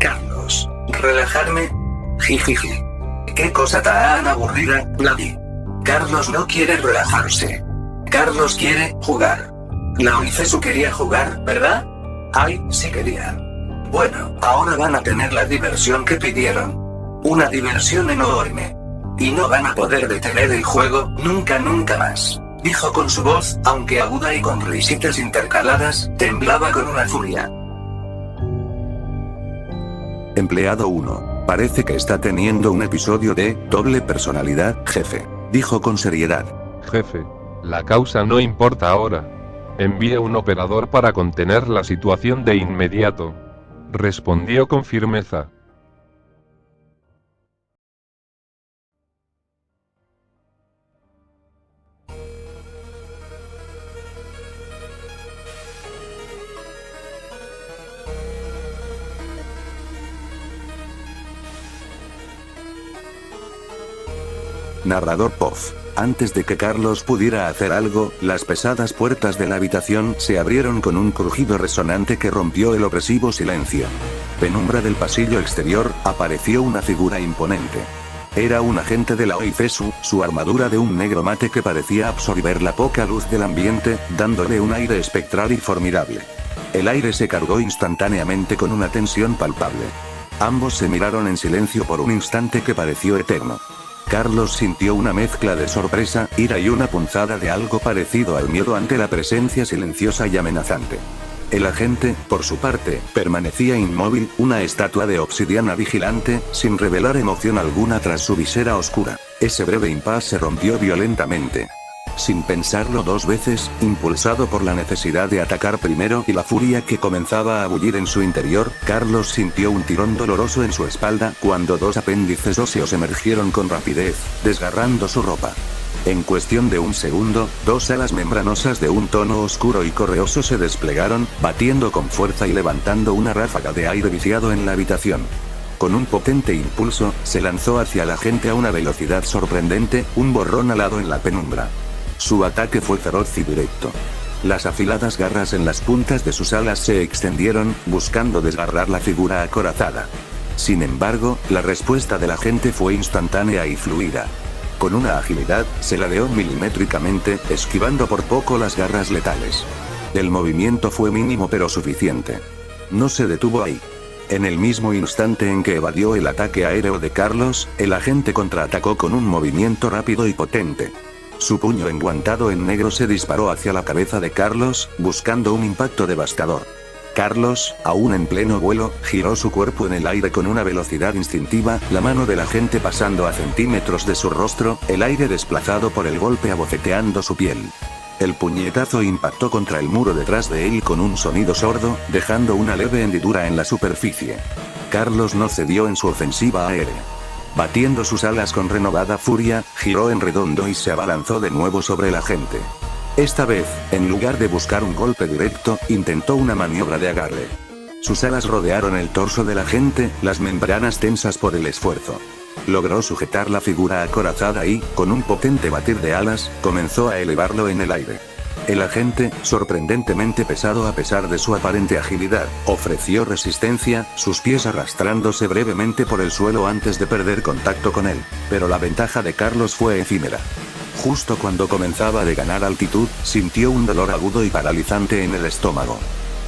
Carlos, ¿relajarme? Jijiji. Qué cosa tan aburrida, Vladi. Carlos no quiere relajarse. Carlos quiere jugar. La Oicesu quería jugar, ¿verdad? Ay, sí quería. Bueno, ahora van a tener la diversión que pidieron. Una diversión enorme. Y no van a poder detener el juego, nunca más. Dijo con su voz, aunque aguda y con risitas intercaladas, temblaba con una furia. Empleado 1. Parece que está teniendo un episodio de doble personalidad, jefe. Dijo con seriedad. Jefe, la causa no importa ahora. Envíe un operador para contener la situación de inmediato. Respondió con firmeza. Narrador POF. Antes de que Carlos pudiera hacer algo, las pesadas puertas de la habitación se abrieron con un crujido resonante que rompió el opresivo silencio. Penumbra del pasillo exterior, apareció una figura imponente. Era un agente de la OIFESU, su armadura de un negro mate que parecía absorber la poca luz del ambiente, dándole un aire espectral y formidable. El aire se cargó instantáneamente con una tensión palpable. Ambos se miraron en silencio por un instante que pareció eterno. Carlos sintió una mezcla de sorpresa, ira y una punzada de algo parecido al miedo ante la presencia silenciosa y amenazante. El agente, por su parte, permanecía inmóvil, una estatua de obsidiana vigilante, sin revelar emoción alguna tras su visera oscura. Ese breve impasse se rompió violentamente. Sin pensarlo dos veces, impulsado por la necesidad de atacar primero y la furia que comenzaba a bullir en su interior, Carlos sintió un tirón doloroso en su espalda cuando dos apéndices óseos emergieron con rapidez, desgarrando su ropa. En cuestión de un segundo, dos alas membranosas de un tono oscuro y correoso se desplegaron, batiendo con fuerza y levantando una ráfaga de aire viciado en la habitación. Con un potente impulso, se lanzó hacia la gente a una velocidad sorprendente, un borrón alado en la penumbra. Su ataque fue feroz y directo. Las afiladas garras en las puntas de sus alas se extendieron, buscando desgarrar la figura acorazada. Sin embargo, la respuesta de la gente fue instantánea y fluida. Con una agilidad, se ladeó milimétricamente, esquivando por poco las garras letales. El movimiento fue mínimo pero suficiente. No se detuvo ahí. En el mismo instante en que evadió el ataque aéreo de Carlos, el agente contraatacó con un movimiento rápido y potente. Su puño enguantado en negro se disparó hacia la cabeza de Carlos, buscando un impacto devastador. Carlos, aún en pleno vuelo, giró su cuerpo en el aire con una velocidad instintiva, la mano del agente pasando a centímetros de su rostro, el aire desplazado por el golpe abofeteando su piel. El puñetazo impactó contra el muro detrás de él con un sonido sordo, dejando una leve hendidura en la superficie. Carlos no cedió en su ofensiva aérea. Batiendo sus alas con renovada furia, giró en redondo y se abalanzó de nuevo sobre el agente. Esta vez, en lugar de buscar un golpe directo, intentó una maniobra de agarre. Sus alas rodearon el torso del agente, las membranas tensas por el esfuerzo. Logró sujetar la figura acorazada y, con un potente batir de alas, comenzó a elevarlo en el aire. El agente, sorprendentemente pesado a pesar de su aparente agilidad, ofreció resistencia, sus pies arrastrándose brevemente por el suelo antes de perder contacto con él. Pero la ventaja de Carlos fue efímera. Justo cuando comenzaba a ganar altitud, sintió un dolor agudo y paralizante en el estómago.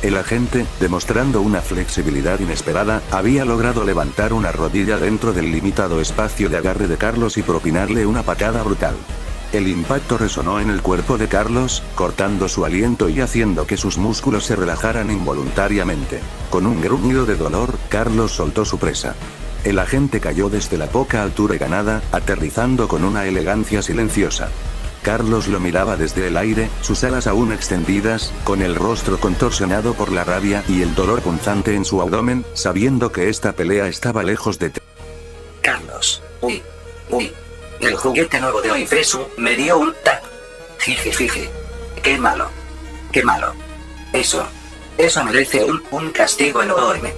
El agente, demostrando una flexibilidad inesperada, había logrado levantar una rodilla dentro del limitado espacio de agarre de Carlos y propinarle una patada brutal. El impacto resonó en el cuerpo de Carlos, cortando su aliento y haciendo que sus músculos se relajaran involuntariamente. Con un gruñido de dolor, Carlos soltó su presa. El agente cayó desde la poca altura ganada, aterrizando con una elegancia silenciosa. Carlos lo miraba desde el aire, sus alas aún extendidas, con el rostro contorsionado por la rabia y el dolor punzante en su abdomen, sabiendo que esta pelea estaba lejos de... Carlos, uy. El juguete nuevo de OIFESU me dio un tap. Jiji. Qué malo. Eso merece un castigo enorme.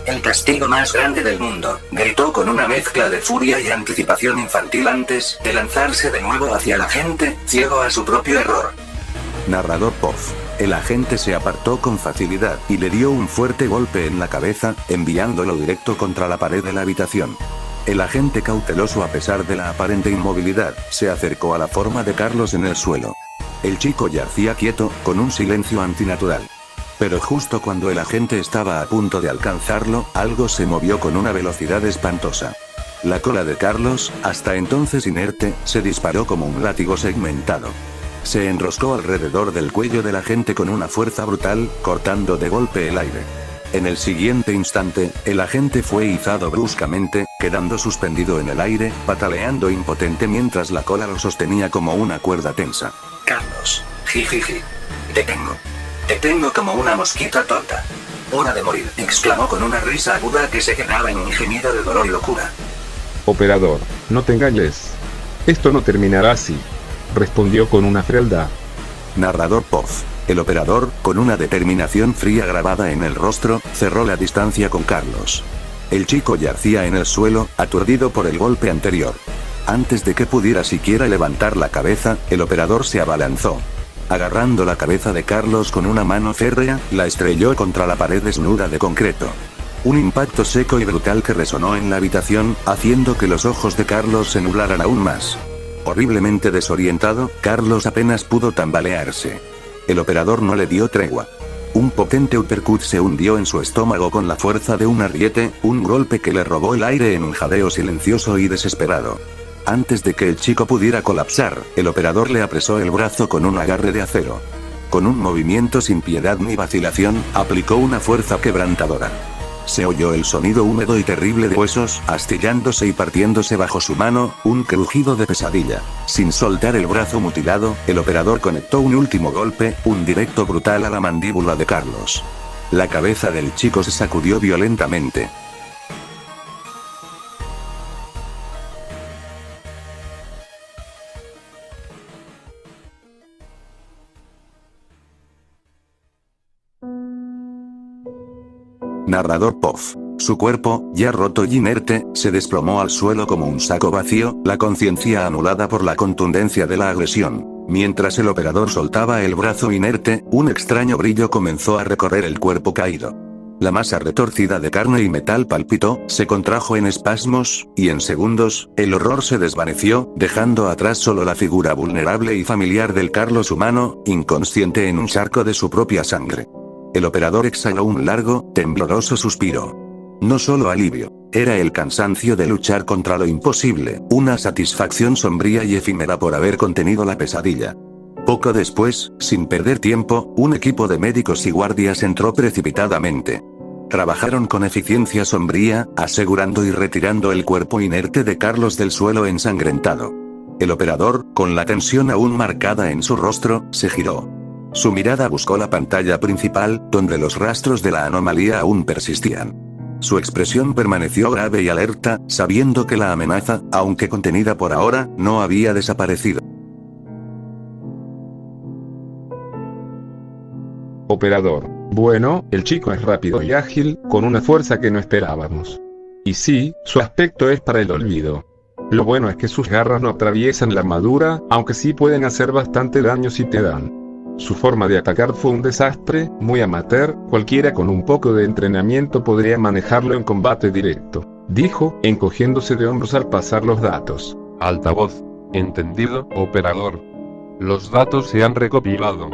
El castigo más grande del mundo, gritó con una mezcla de furia y anticipación infantil antes de lanzarse de nuevo hacia la gente, ciego a su propio error. Narrador POF. El agente se apartó con facilidad y le dio un fuerte golpe en la cabeza, enviándolo directo contra la pared de la habitación. El agente, cauteloso a pesar de la aparente inmovilidad, se acercó a la forma de Carlos en el suelo. El chico yacía quieto, con un silencio antinatural. Pero justo cuando el agente estaba a punto de alcanzarlo, algo se movió con una velocidad espantosa. La cola de Carlos, hasta entonces inerte, se disparó como un látigo segmentado. Se enroscó alrededor del cuello del agente con una fuerza brutal, cortando de golpe el aire. En el siguiente instante, el agente fue izado bruscamente, quedando suspendido en el aire, pataleando impotente mientras la cola lo sostenía como una cuerda tensa. Carlos, jijiji. Te tengo como una mosquita tonta. Hora de morir, exclamó con una risa aguda que se quedaba en un gemido de dolor y locura. Operador, no te engañes. Esto no terminará así. Respondió con una frialdad. Narrador Puff. El operador, con una determinación fría grabada en el rostro, cerró la distancia con Carlos. El chico yacía en el suelo, aturdido por el golpe anterior. Antes de que pudiera siquiera levantar la cabeza, el operador se abalanzó. Agarrando la cabeza de Carlos con una mano férrea, la estrelló contra la pared desnuda de concreto. Un impacto seco y brutal que resonó en la habitación, haciendo que los ojos de Carlos se nublaran aún más. Horriblemente desorientado, Carlos apenas pudo tambalearse. El operador no le dio tregua. Un potente uppercut se hundió en su estómago con la fuerza de un ariete, un golpe que le robó el aire en un jadeo silencioso y desesperado. Antes de que el chico pudiera colapsar, el operador le apresó el brazo con un agarre de acero. Con un movimiento sin piedad ni vacilación, aplicó una fuerza quebrantadora. Se oyó el sonido húmedo y terrible de huesos astillándose y partiéndose bajo su mano, un crujido de pesadilla. Sin soltar el brazo mutilado, el operador conectó un último golpe, un directo brutal a la mandíbula de Carlos. La cabeza del chico se sacudió violentamente. Narrador Puff. Su cuerpo, ya roto y inerte, se desplomó al suelo como un saco vacío, la conciencia anulada por la contundencia de la agresión. Mientras el operador soltaba el brazo inerte, un extraño brillo comenzó a recorrer el cuerpo caído. La masa retorcida de carne y metal palpitó, se contrajo en espasmos, y en segundos, el horror se desvaneció, dejando atrás solo la figura vulnerable y familiar del Carlos humano, inconsciente en un charco de su propia sangre. El operador exhaló un largo, tembloroso suspiro. No solo alivio, era el cansancio de luchar contra lo imposible, una satisfacción sombría y efímera por haber contenido la pesadilla. Poco después, sin perder tiempo, un equipo de médicos y guardias entró precipitadamente. Trabajaron con eficiencia sombría, asegurando y retirando el cuerpo inerte de Carlos del suelo ensangrentado. El operador, con la tensión aún marcada en su rostro, se giró. Su mirada buscó la pantalla principal, donde los rastros de la anomalía aún persistían. Su expresión permaneció grave y alerta, sabiendo que la amenaza, aunque contenida por ahora, no había desaparecido. Operador. Bueno, el chico es rápido y ágil, con una fuerza que no esperábamos. Y sí, su aspecto es para el olvido. Lo bueno es que sus garras no atraviesan la armadura, aunque sí pueden hacer bastante daño si te dan. Su forma de atacar fue un desastre, muy amateur, cualquiera con un poco de entrenamiento podría manejarlo en combate directo, dijo, encogiéndose de hombros al pasar los datos. Altavoz. Entendido, operador. Los datos se han recopilado.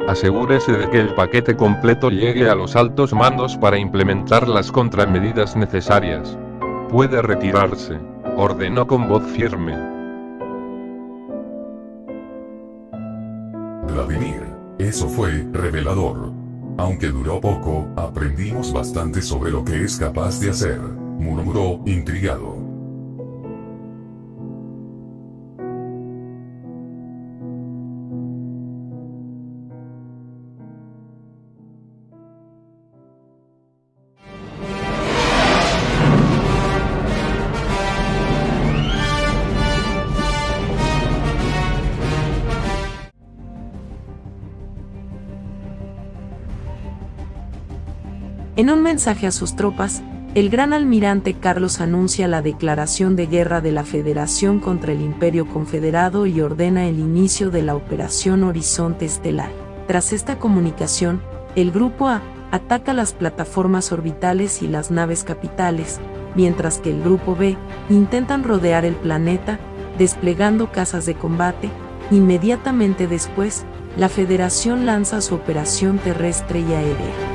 Asegúrese de que el paquete completo llegue a los altos mandos para implementar las contramedidas necesarias. Puede retirarse, ordenó con voz firme. Vladimir, eso fue revelador. Aunque duró poco, aprendimos bastante sobre lo que es capaz de hacer, murmuró, intrigado. En un mensaje a sus tropas, el gran almirante Carlos anuncia la declaración de guerra de la Federación contra el Imperio Confederado y ordena el inicio de la Operación Horizonte Estelar. Tras esta comunicación, el Grupo A ataca las plataformas orbitales y las naves capitales, mientras que el Grupo B intentan rodear el planeta, desplegando cazas de combate. Inmediatamente después, la Federación lanza su operación terrestre y aérea.